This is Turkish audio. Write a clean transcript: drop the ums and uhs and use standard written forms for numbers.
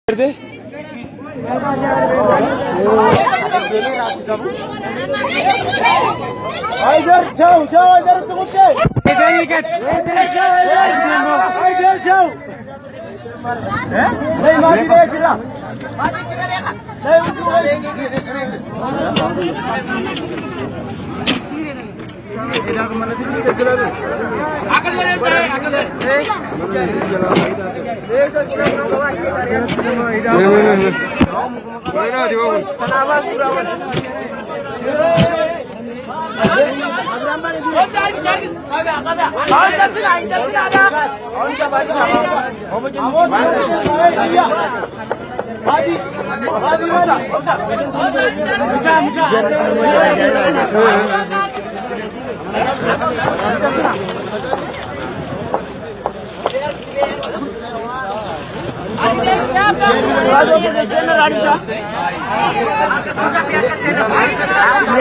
Nerede? Haydar çav Haydar tutun. Nereye git? Haydar çav. Ne madine kira?